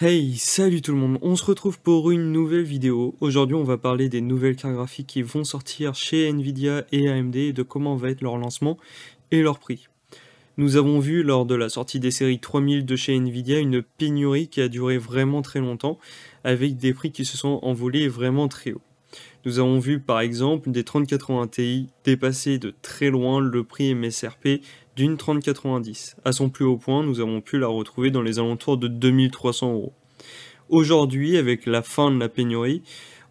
Hey, salut tout le monde, on se retrouve pour une nouvelle vidéo. Aujourd'hui on va parler des nouvelles cartes graphiques qui vont sortir chez Nvidia et AMD et de comment va être leur lancement et leur prix. Nous avons vu lors de la sortie des séries 3000 de chez Nvidia une pénurie qui a duré vraiment très longtemps avec des prix qui se sont envolés vraiment très haut. Nous avons vu par exemple des 3080 Ti dépasser de très loin le prix MSRP d'une 3090. À son plus haut point, nous avons pu la retrouver dans les alentours de 2300 €. Aujourd'hui, avec la fin de la pénurie,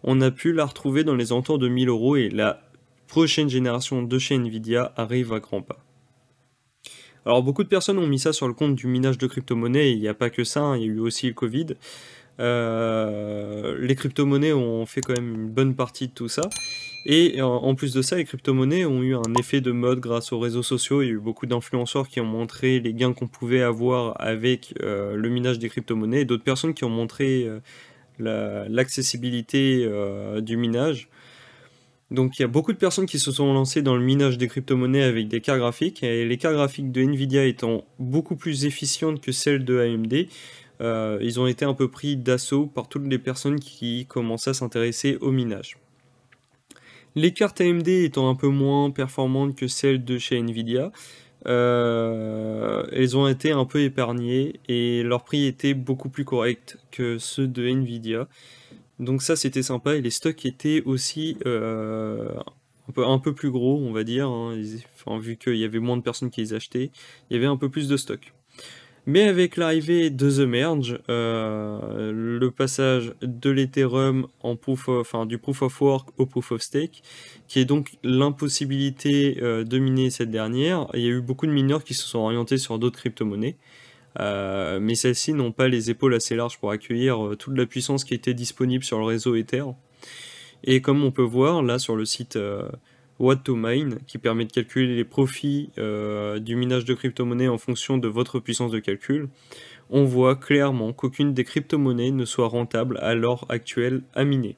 on a pu la retrouver dans les alentours de 1000 € et la prochaine génération de chez Nvidia arrive à grands pas. Alors beaucoup de personnes ont mis ça sur le compte du minage de crypto-monnaies, et il n'y a pas que ça, hein, il y a eu aussi le Covid. Les crypto-monnaies ont fait quand même une bonne partie de tout ça. Et en plus de ça, les crypto-monnaies ont eu un effet de mode grâce aux réseaux sociaux. Il y a eu beaucoup d'influenceurs qui ont montré les gains qu'on pouvait avoir avec le minage des crypto-monnaies, et d'autres personnes qui ont montré l'accessibilité du minage. Donc il y a beaucoup de personnes qui se sont lancées dans le minage des crypto-monnaies avec des cartes graphiques, et les cartes graphiques de Nvidia étant beaucoup plus efficientes que celles de AMD, ils ont été un peu pris d'assaut par toutes les personnes qui commençaient à s'intéresser au minage. Les cartes AMD étant un peu moins performantes que celles de chez Nvidia, elles ont été un peu épargnées et leur prix était beaucoup plus correct que ceux de Nvidia. Donc ça c'était sympa, et les stocks étaient aussi un peu plus gros, on va dire, hein. Vu qu'il y avait moins de personnes qui les achetaient, il y avait un peu plus de stock. Mais avec l'arrivée de The Merge, le passage de l'Ethereum du Proof of Work au Proof of Stake, qui est donc l'impossibilité de miner cette dernière, il y a eu beaucoup de mineurs qui se sont orientés sur d'autres crypto-monnaies, mais celles-ci n'ont pas les épaules assez larges pour accueillir toute la puissance qui était disponible sur le réseau Ether. Et comme on peut voir là sur le site What2Mine, qui permet de calculer les profits du minage de crypto-monnaies en fonction de votre puissance de calcul, on voit clairement qu'aucune des crypto-monnaies ne soit rentable à l'heure actuelle à miner.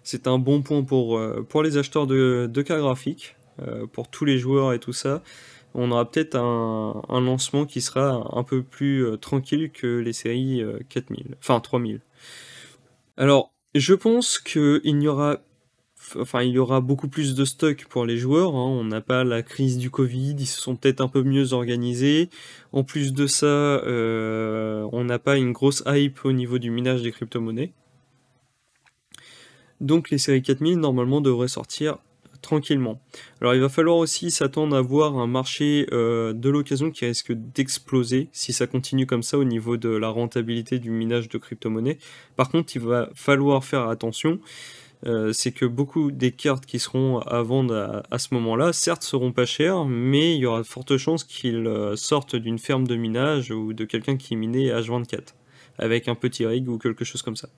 C'est un bon point pour les acheteurs de cartes graphiques, pour tous les joueurs et tout ça. On aura peut-être un lancement qui sera un peu plus tranquille que les séries 4000, enfin 3000. Alors, je pense qu'il y aura beaucoup plus de stock pour les joueurs, hein. On n'a pas la crise du Covid, ils se sont peut-être un peu mieux organisés. En plus de ça, on n'a pas une grosse hype au niveau du minage des crypto-monnaies. Donc les séries 4000 normalement devraient sortir tranquillement. Alors il va falloir aussi s'attendre à voir un marché de l'occasion qui risque d'exploser si ça continue comme ça au niveau de la rentabilité du minage de crypto-monnaies. Par contre, il va falloir faire attention. C'est que beaucoup des cartes qui seront à vendre à ce moment-là, certes seront pas chères, mais il y aura de fortes chances qu'ils sortent d'une ferme de minage ou de quelqu'un qui minait H24, avec un petit rig ou quelque chose comme ça.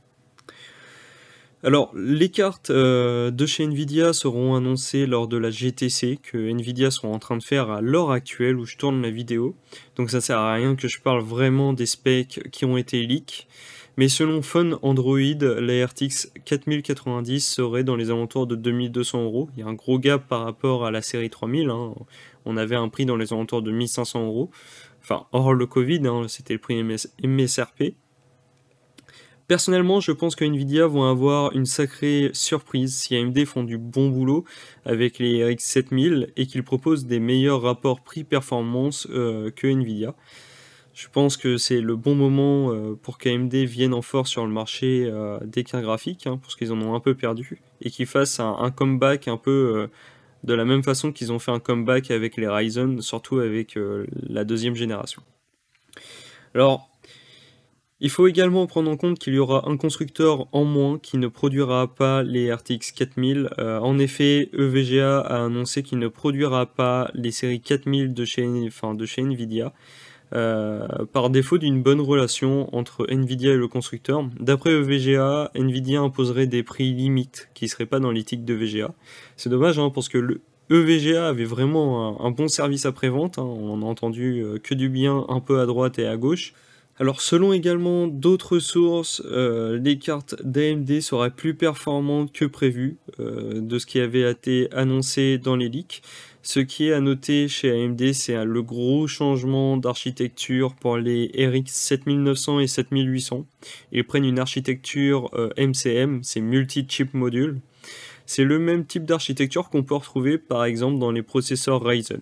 Alors, les cartes de chez Nvidia seront annoncées lors de la GTC que Nvidia sont en train de faire à l'heure actuelle où je tourne la vidéo. Donc ça sert à rien que je parle vraiment des specs qui ont été leaks. Mais selon Fun Android, la RTX 4090 serait dans les alentours de 2200 €. Il y a un gros gap par rapport à la série 3000, hein. On avait un prix dans les alentours de 1500 €. Enfin, hors le Covid, hein, c'était le prix MSRP. Personnellement, je pense que Nvidia vont avoir une sacrée surprise si AMD font du bon boulot avec les RX 7000 et qu'ils proposent des meilleurs rapports prix-performance que Nvidia. Je pense que c'est le bon moment pour qu'AMD vienne en force sur le marché des cartes graphiques, hein, parce qu'ils en ont un peu perdu, et qu'ils fassent un comeback un peu de la même façon qu'ils ont fait un comeback avec les Ryzen, surtout avec la deuxième génération. Alors, il faut également prendre en compte qu'il y aura un constructeur en moins qui ne produira pas les RTX 4000. En effet, EVGA a annoncé qu'il ne produira pas les séries 4000 de chez Nvidia, par défaut d'une bonne relation entre Nvidia et le constructeur. D'après EVGA, Nvidia imposerait des prix limites qui ne seraient pas dans l'éthique d'EVGA. C'est dommage, hein, parce que le EVGA avait vraiment un bon service après-vente, hein. On en a entendu que du bien un peu à droite et à gauche. Alors selon également d'autres sources, les cartes d'AMD seraient plus performantes que prévu de ce qui avait été annoncé dans les leaks. Ce qui est à noter chez AMD, c'est le gros changement d'architecture pour les RX 7900 et 7800. Ils prennent une architecture MCM, c'est Multi-Chip Module. C'est le même type d'architecture qu'on peut retrouver par exemple dans les processeurs Ryzen.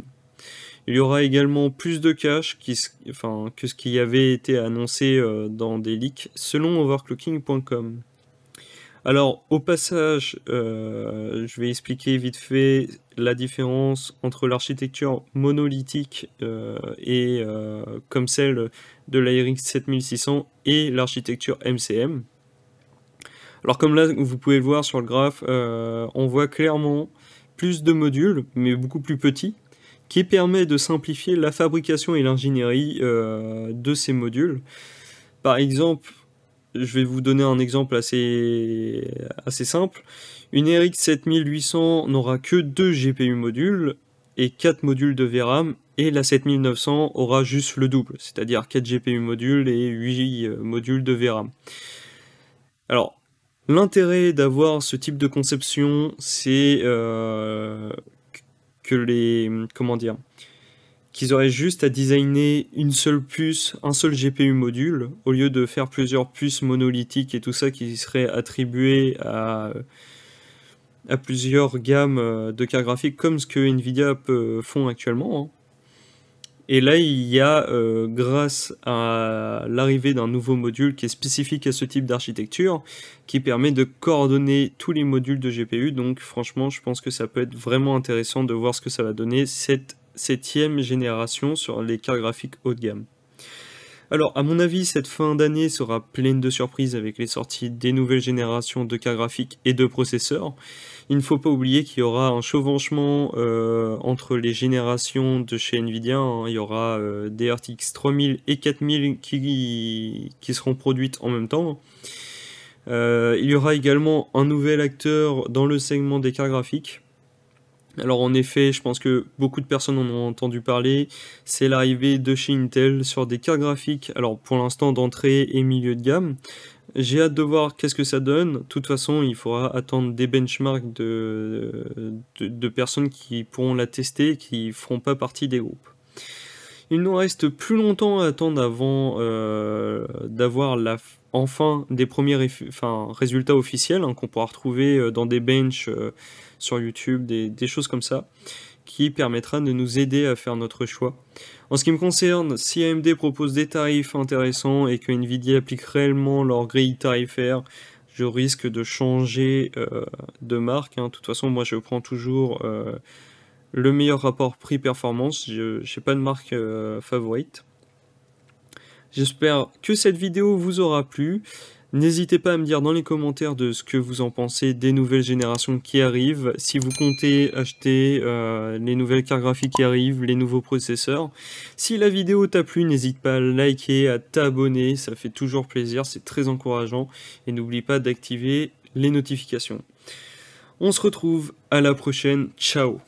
Il y aura également plus de cache que ce qui avait été annoncé dans des leaks selon overclocking.com. Alors, au passage, je vais expliquer vite fait la différence entre l'architecture monolithique comme celle de la RX 7600 et l'architecture MCM. Alors comme là, vous pouvez le voir sur le graphe, on voit clairement plus de modules, mais beaucoup plus petits, qui permet de simplifier la fabrication et l'ingénierie de ces modules. Par exemple, je vais vous donner un exemple assez simple. Une RX 7800 n'aura que 2 GPU modules et 4 modules de VRAM, et la 7900 aura juste le double, c'est-à-dire 4 GPU modules et 8 modules de VRAM. Alors, l'intérêt d'avoir ce type de conception, c'est qu'ils auraient juste à designer une seule puce, un seul GPU module, au lieu de faire plusieurs puces monolithiques et tout ça qui seraient attribuées à plusieurs gammes de cartes graphiques, comme ce que Nvidia font actuellement, hein. Et là, il y a, grâce à l'arrivée d'un nouveau module qui est spécifique à ce type d'architecture, qui permet de coordonner tous les modules de GPU. Donc franchement, je pense que ça peut être vraiment intéressant de voir ce que ça va donner, cette 7e génération sur les cartes graphiques haut de gamme. Alors, à mon avis, cette fin d'année sera pleine de surprises avec les sorties des nouvelles générations de cartes graphiques et de processeurs. Il ne faut pas oublier qu'il y aura un chevauchement entre les générations de chez Nvidia, hein. Il y aura des RTX 3000 et 4000 qui seront produites en même temps. Il y aura également un nouvel acteur dans le segment des cartes graphiques. Alors en effet, je pense que beaucoup de personnes en ont entendu parler, c'est l'arrivée de chez Intel sur des cartes graphiques, alors pour l'instant d'entrée et milieu de gamme. J'ai hâte de voir qu'est-ce que ça donne. De toute façon, il faudra attendre des benchmarks de personnes qui pourront la tester et qui ne feront pas partie des groupes. Il nous reste plus longtemps à attendre avant d'avoir enfin des premiers résultats officiels, hein, qu'on pourra retrouver dans des benches sur YouTube, des choses comme ça, qui permettra de nous aider à faire notre choix. En ce qui me concerne, si AMD propose des tarifs intéressants et que Nvidia applique réellement leur grille tarifaire, je risque de changer de marque, hein. De toute façon, moi je prends toujours le meilleur rapport prix-performance, je n'ai pas de marque favorite. J'espère que cette vidéo vous aura plu. N'hésitez pas à me dire dans les commentaires de ce que vous en pensez des nouvelles générations qui arrivent, si vous comptez acheter les nouvelles cartes graphiques qui arrivent, les nouveaux processeurs. Si la vidéo t'a plu, n'hésite pas à liker, à t'abonner, ça fait toujours plaisir, c'est très encourageant. Et n'oublie pas d'activer les notifications. On se retrouve à la prochaine, ciao!